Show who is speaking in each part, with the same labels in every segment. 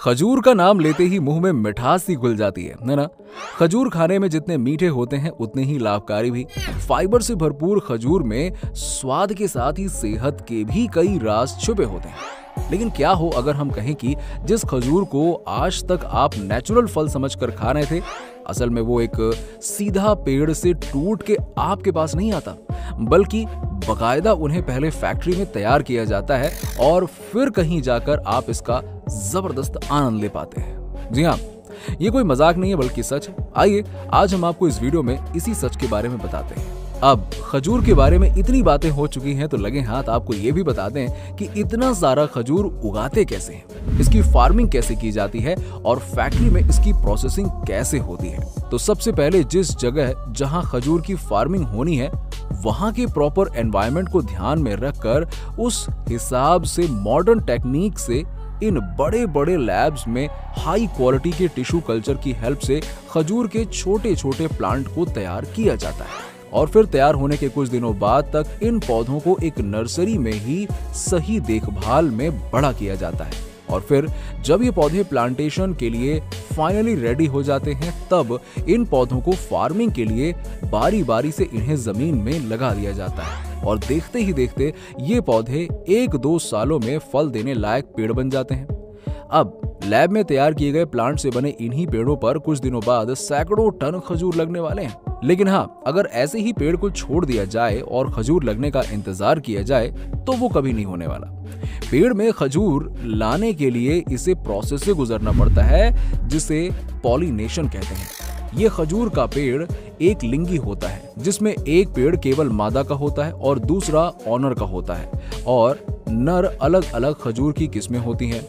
Speaker 1: खजूर का नाम लेते ही मुंह में मिठास सी घुल जाती है ना। खजूर खाने में जितने मीठे होते हैं उतने ही लाभकारी भी। फाइबर से भरपूर खजूर में स्वाद के साथ ही सेहत के भी कई राज छुपे होते हैं। लेकिन क्या हो अगर हम कहें कि जिस खजूर को आज तक आप नेचुरल फल समझकर खा रहे थे, असल में वो एक सीधा पेड़ से टूट के आपके पास नहीं आता, बल्कि बकायदा उन्हें पहले फैक्ट्री में तैयार किया जाता है और फिर कहीं जाकर आप इसका जबरदस्त आनंद ले पाते हैं। जी हाँ, ये कोई मजाक नहीं है बल्कि सच है। आइए आज हम आपको इस वीडियो में इसी सच के बारे में बताते हैं। अब खजूर के बारे में इतनी बातें हो चुकी हैं तो लगे हाथ आपको ये भी बता दें कि इतना सारा खजूर उगाते कैसे हैं, इसकी फार्मिंग कैसे की जाती है और फैक्ट्री में इसकी प्रोसेसिंग कैसे होती है। तो सबसे पहले जिस जगह जहां खजूर की फार्मिंग होनी है वहां के प्रॉपर एनवायरनमेंट को ध्यान में रखकर उस हिसाब से मॉडर्न टेक्निक से इन बड़े बड़े लैब्स में हाई क्वालिटी के टिश्यू कल्चर की हेल्प से खजूर के छोटे छोटे प्लांट को तैयार किया जाता है और फिर तैयार होने के कुछ दिनों बाद तक इन पौधों को एक नर्सरी में ही सही देखभाल में बड़ा किया जाता है और फिर जब ये पौधे प्लांटेशन के लिए फाइनली रेडी हो जाते हैं तब इन पौधों को फार्मिंग के लिए बारी बारी से इन्हें जमीन में लगा दिया जाता है और देखते ही देखते ये पौधे 1-2 सालों में फल देने लायक पेड़ बन जाते हैं। अब लैब में तैयार किए गए प्लांट से बने इन्हीं पेड़ों पर कुछ दिनों बाद सैकड़ों टन खजूर लगने वाले हैं। लेकिन हाँ, अगर ऐसे ही पेड़ को छोड़ दिया जाए और खजूर लगने का इंतजार किया जाए तो वो कभी नहीं होने वाला। पेड़ में खजूर लाने के लिए इसे प्रोसेस से गुजरना पड़ता है जिसे पॉलिनेशन कहते हैं। ये खजूर का पेड़ एक लिंगी होता है जिसमें एक पेड़ केवल मादा का होता है और दूसरा ऑनर का होता है और नर अलग अलग खजूर की किस्में होती हैं।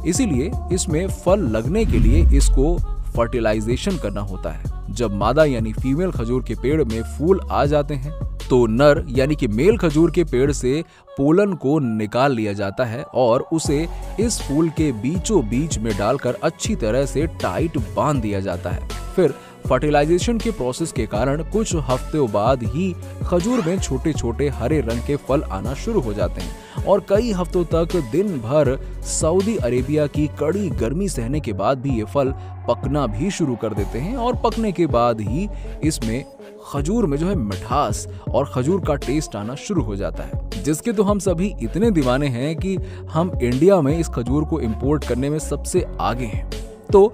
Speaker 1: इसीलिए इसमें फल लगने के लिए इसको फर्टिलाइजेशन करना होता है। जब मादा यानी फीमेल खजूर के पेड़ में फूल आ जाते हैं तो नर यानी कि मेल खजूर के पेड़ से पोलन को निकाल लिया जाता है और उसे इस फूल के बीचों बीच में डालकर अच्छी तरह से टाइट बांध दिया जाता है। फिर फर्टिलाइजेशन के प्रोसेस के कारण कुछ हफ्तों बाद ही खजूर में छोटे छोटे हरे रंग के फल आना शुरू हो जाते हैं और कई हफ्तों तक दिन भर सऊदी अरेबिया की कड़ी गर्मी सहने के बाद भी ये फल पकना भी शुरू कर देते हैं और पकने के बाद ही इसमें खजूर में जो है मिठास और खजूर का टेस्ट आना शुरू हो जाता है, जिसके तो हम सभी इतने दीवाने हैं कि हम इंडिया में इस खजूर को इंपोर्ट करने में सबसे आगे हैं। तो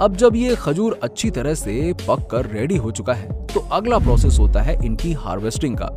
Speaker 1: अब जब ये खजूर अच्छी तरह से पक कर रेडी हो चुका है तो अगला प्रोसेस होता है इनकी हार्वेस्टिंग का।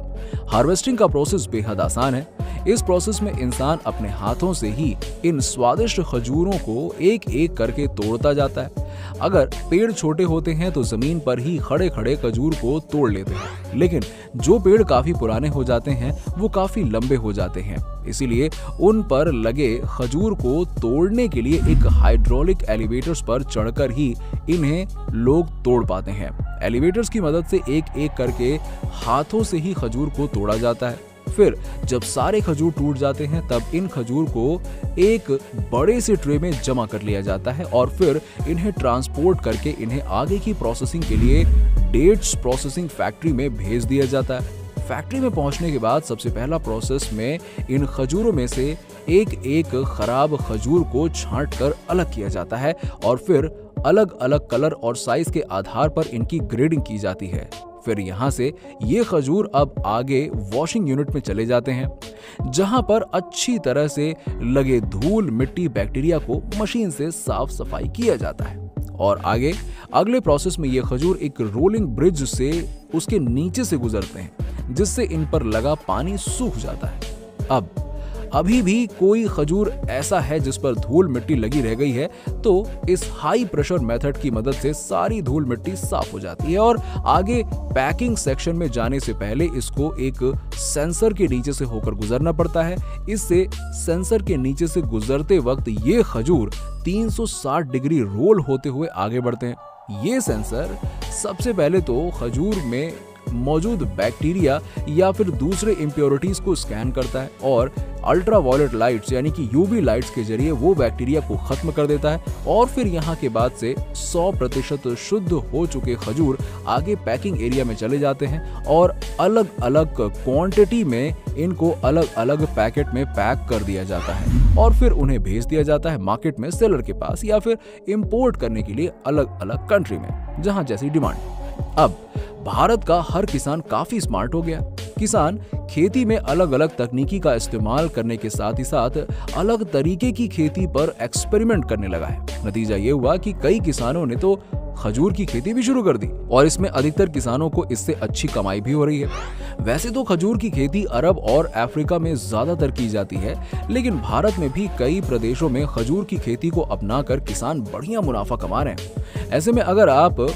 Speaker 1: हार्वेस्टिंग का प्रोसेस बेहद आसान है। इस प्रोसेस में इंसान अपने हाथों से ही इन स्वादिष्ट खजूरों को एक एक करके तोड़ता जाता है। अगर पेड़ छोटे होते हैं तो जमीन पर ही खड़े खड़े खजूर को तोड़ लेते हैं, लेकिन जो पेड़ काफी पुराने हो जाते हैं वो काफी लंबे हो जाते हैं, इसीलिए उन पर लगे खजूर को तोड़ने के लिए एक हाइड्रोलिक एलिवेटर्स पर चढ़कर ही इन्हें लोग तोड़ पाते हैं। एलिवेटर्स की मदद से एक एक करके हाथों से ही खजूर को तोड़ा जाता है। फिर जब सारे खजूर टूट जाते हैं तब इन खजूर को एक बड़े से ट्रे में जमा कर लिया जाता है और फिर इन्हें ट्रांसपोर्ट करके इन्हें आगे की प्रोसेसिंग के लिए डेट्स प्रोसेसिंग फैक्ट्री में भेज दिया जाता है। फैक्ट्री में पहुंचने के बाद सबसे पहला प्रोसेस में इन खजूरों में से एक एक खराब खजूर को छांट कर अलग किया जाता है और फिर अलग अलग कलर और साइज के आधार पर इनकी ग्रेडिंग की जाती है। फिर यहाँ से ये खजूर अब आगे वॉशिंग यूनिट में चले जाते हैं जहां पर अच्छी तरह से लगे धूल मिट्टी बैक्टीरिया को मशीन से साफ सफाई किया जाता है और आगे अगले प्रोसेस में ये खजूर एक रोलिंग ब्रिज से उसके नीचे से गुजरते हैं जिससे इन पर लगा पानी सूख जाता है। अब अभी भी कोई खजूर ऐसा है जिस पर धूल मिट्टी लगी रह गई है तो इस हाई प्रेशर मेथड की मदद से सारी धूल मिट्टी साफ हो जाती है और आगे पैकिंग सेक्शन में जाने से पहले इसको एक सेंसर के नीचे से होकर गुजरना पड़ता है। इससे सेंसर के नीचे से गुजरते वक्त ये खजूर 360 डिग्री रोल होते हुए आगे बढ़ते हैं। ये सेंसर सबसे पहले तो खजूर में मौजूद बैक्टीरिया या फिर दूसरे इम्प्योरिटीज को स्कैन करता है और अल्ट्रा वायलेट लाइट्स यानी कि यूवी लाइट्स के जरिए वो बैक्टीरिया को खत्म कर देता है और फिर यहाँ के बाद से 100% शुद्ध हो चुके खजूर आगे पैकिंग एरिया में चले जाते हैं और अलग अलग क्वांटिटी में इनको अलग अलग पैकेट में पैक कर दिया जाता है। और फिर उन्हें भेज दिया जाता है मार्केट में सेलर के पास या फिर इंपोर्ट करने के लिए अलग अलग कंट्री में जहां जैसी डिमांड। अब भारत का हर किसान काफी स्मार्ट हो गया। किसान खेती में अलग अलग तकनीकी का इस्तेमाल करने के साथ ही साथ अलग तरीके की खेती पर एक्सपेरिमेंट करने लगा है। नतीजा ये हुआ कि कई किसानों ने तो खजूर की खेती भी शुरू कर दी और इसमें अधिकतर किसानों को इससे अच्छी कमाई भी हो रही है। वैसे तो खजूर की खेती अरब और अफ्रीका में ज्यादातर की जाती है, लेकिन भारत में भी कई प्रदेशों में खजूर की खेती को अपनाकर किसान बढ़िया मुनाफा कमा रहे हैं। ऐसे में अगर आप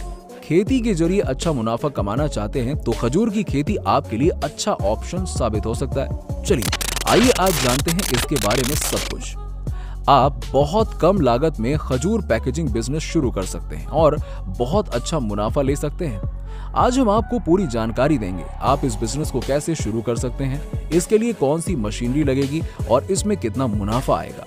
Speaker 1: खेती के जरिए अच्छा मुनाफा कमाना चाहते हैं तो खजूर की खेती आपके लिए अच्छा ऑप्शन साबित हो सकता है। चलिए आइए आज जानते हैं इसके बारे में सब कुछ। आप बहुत कम लागत में खजूर पैकेजिंग बिजनेस शुरू कर सकते हैं और बहुत अच्छा मुनाफा ले सकते हैं। आज हम आपको पूरी जानकारी देंगे। आप इस बिजनेस को कैसे शुरू कर सकते हैं, इसके लिए कौन सी मशीनरी लगेगी और इसमें कितना मुनाफा आएगा।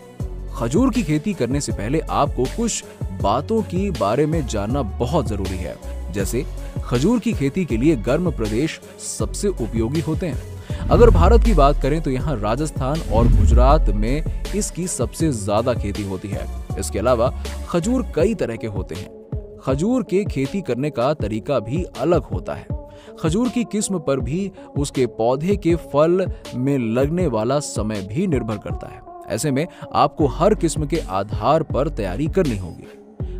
Speaker 1: खजूर की खेती करने से पहले आपको कुछ बातों की बारे में जानना बहुत जरूरी है। जैसे खजूर की खेती के लिए गर्म प्रदेश सबसे उपयोगी होते हैं। अगर भारत की बात करें तो यहाँ राजस्थान और गुजरात में इसकी सबसे ज्यादा खेती होती है। इसके अलावा खजूर कई तरह के होते हैं। खजूर के खेती करने का तरीका भी अलग होता है। खजूर की किस्म पर भी उसके पौधे के फल में लगने वाला समय भी निर्भर करता है। ऐसे में आपको हर किस्म के आधार पर तैयारी करनी होगी।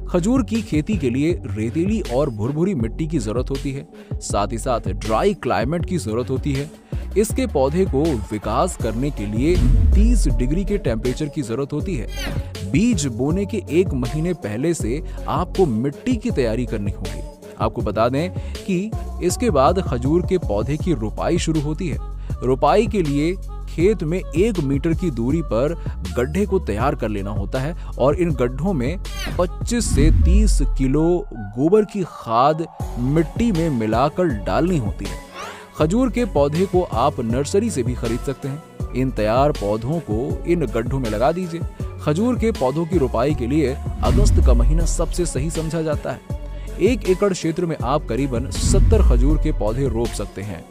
Speaker 1: खजूर की खेती के लिए रेतीली और भुरभुरी मिट्टी की जरूरत होती है, साथ ही साथ ड्राई क्लाइमेट की जरूरत होती है। इसके पौधे को विकास करने के लिए 30 डिग्री के टेम्परेचर की जरूरत होती है। बीज बोने के 1 महीने पहले से आपको मिट्टी की तैयारी करनी होगी। आपको बता दें कि इसके बाद खजूर के पौधे की रोपाई शुरू होती है। रोपाई के लिए खेत में 1 मीटर की दूरी पर गड्ढे को तैयार कर लेना होता है और इन गड्ढों में 25 से 30 किलो गोबर की खाद मिट्टी में मिलाकर डालनी होती है। खजूर के पौधे को आप नर्सरी से भी खरीद सकते हैं। इन तैयार पौधों को इन गड्ढों में लगा दीजिए। खजूर के पौधों की रोपाई के लिए अगस्त का महीना सबसे सही समझा जाता है। 1 एकड़ क्षेत्र में आप करीबन 70 खजूर के पौधे रोप सकते हैं।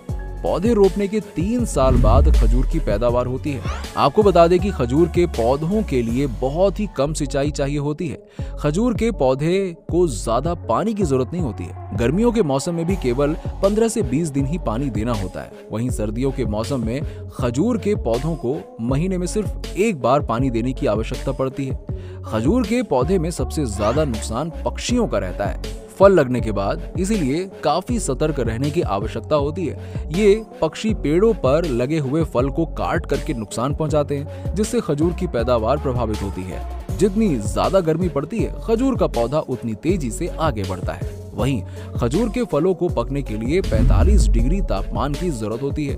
Speaker 1: पौधे रोपने के 3 साल बाद खजूर की पैदावार होती है। आपको बता दें कि खजूर के पौधों के लिए बहुत ही कम सिंचाई चाहिए होती है। खजूर के पौधे को ज्यादा पानी की जरूरत नहीं होती है। गर्मियों के मौसम में भी केवल 15 से 20 दिन ही पानी देना होता है। वहीं सर्दियों के मौसम में खजूर के पौधों को महीने में सिर्फ 1 बार पानी देने की आवश्यकता पड़ती है। खजूर के पौधे में सबसे ज्यादा नुकसान पक्षियों का रहता है फल लगने के बाद, इसीलिए काफी सतर्क रहने की आवश्यकता होती है। ये पक्षी पेड़ों पर लगे हुए फल को काट करके नुकसान पहुंचाते हैं, जिससे खजूर की पैदावार प्रभावित होती है। जितनी ज्यादा गर्मी पड़ती है, खजूर का पौधा उतनी तेजी से आगे बढ़ता है। वहीं खजूर के फलों को पकने के लिए 45 डिग्री तापमान की जरूरत होती है।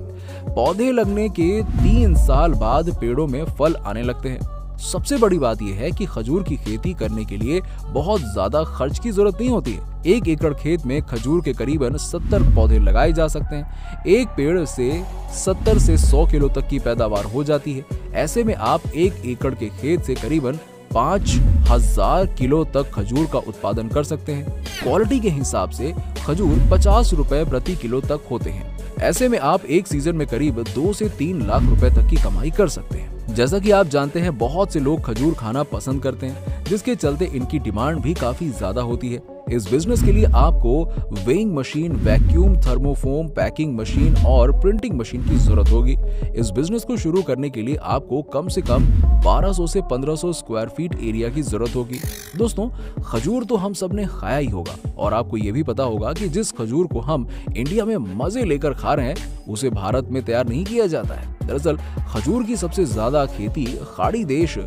Speaker 1: पौधे लगने के 3 साल बाद पेड़ों में फल आने लगते हैं। सबसे बड़ी बात यह है कि खजूर की खेती करने के लिए बहुत ज्यादा खर्च की जरूरत नहीं होती है। 1 एकड़ खेत में खजूर के करीबन 70 पौधे लगाए जा सकते हैं। एक पेड़ से 70 से 100 किलो तक की पैदावार हो जाती है। ऐसे में आप 1 एकड़ के खेत से करीबन 5000 किलो तक खजूर का उत्पादन कर सकते हैं। क्वालिटी के हिसाब से खजूर 50 रुपए प्रति किलो तक होते हैं। ऐसे में आप एक सीजन में करीब 2 से 3 लाख रुपए तक की कमाई कर सकते हैं। जैसा कि आप जानते हैं, बहुत से लोग खजूर खाना पसंद करते हैं, जिसके चलते इनकी डिमांड भी काफी ज्यादा होती है। इस बिजनेस के लिए आपको weighing machine, vacuum thermoform, packing machine और प्रिंटिंग मशीन की जरूरत होगी। इस बिजनेस को शुरू करने के लिए आपको कम से कम 1200 से 1500 स्क्वायर फीट एरिया की जरूरत होगी। दोस्तों, खजूर तो हम सब ने खाया ही होगा और आपको ये भी पता होगा कि जिस खजूर को हम इंडिया में मजे लेकर खा रहे हैं, उसे भारत में तैयार नहीं किया जाता है। दरअसल खजूर की सबसे ज्यादा खेती खाड़ी देश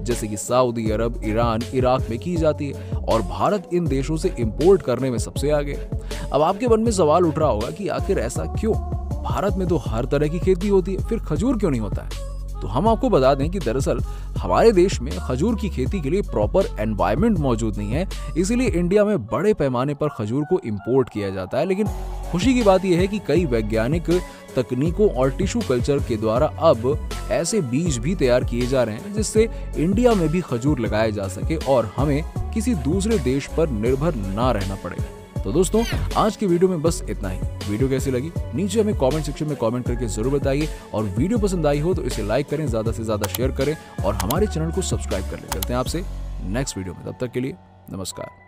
Speaker 1: जैसे कि सऊदी अरब, ईरान, इराक में की जाती है और भारत इन देशों से इंपोर्ट करने में सबसे आगे। अब आपके मन में सवाल उठ रहा होगा कि आखिर ऐसा क्यों? भारत में तो हर तरह की खेती होती है, फिर खजूर क्यों नहीं होता है? तो हम आपको बता दें कि दरअसल हमारे देश में खजूर की खेती के लिए प्रॉपर एनवायरनमेंट मौजूद नहीं है, इसीलिए इंडिया में बड़े पैमाने पर खजूर को इंपोर्ट किया जाता है। लेकिन खुशी की बात यह है कि कई वैज्ञानिक तकनीकों और टिश्यू कल्चर के द्वारा अब ऐसे बीज भी तैयार किए जा रहे हैं जिससे इंडिया में भी खजूर लगाया जा सके और हमें किसी दूसरे देश पर निर्भर ना रहना पड़े। तो दोस्तों आज की वीडियो में बस इतना ही। वीडियो कैसी लगी नीचे हमें कमेंट सेक्शन में कमेंट करके जरूर बताइए, और वीडियो पसंद आई हो तो इसे लाइक करें, ज्यादा से ज्यादा शेयर करें और हमारे चैनल को सब्सक्राइब कर लें। चलते हैं आपसे नेक्स्ट वीडियो में, तब तक के लिए नमस्कार।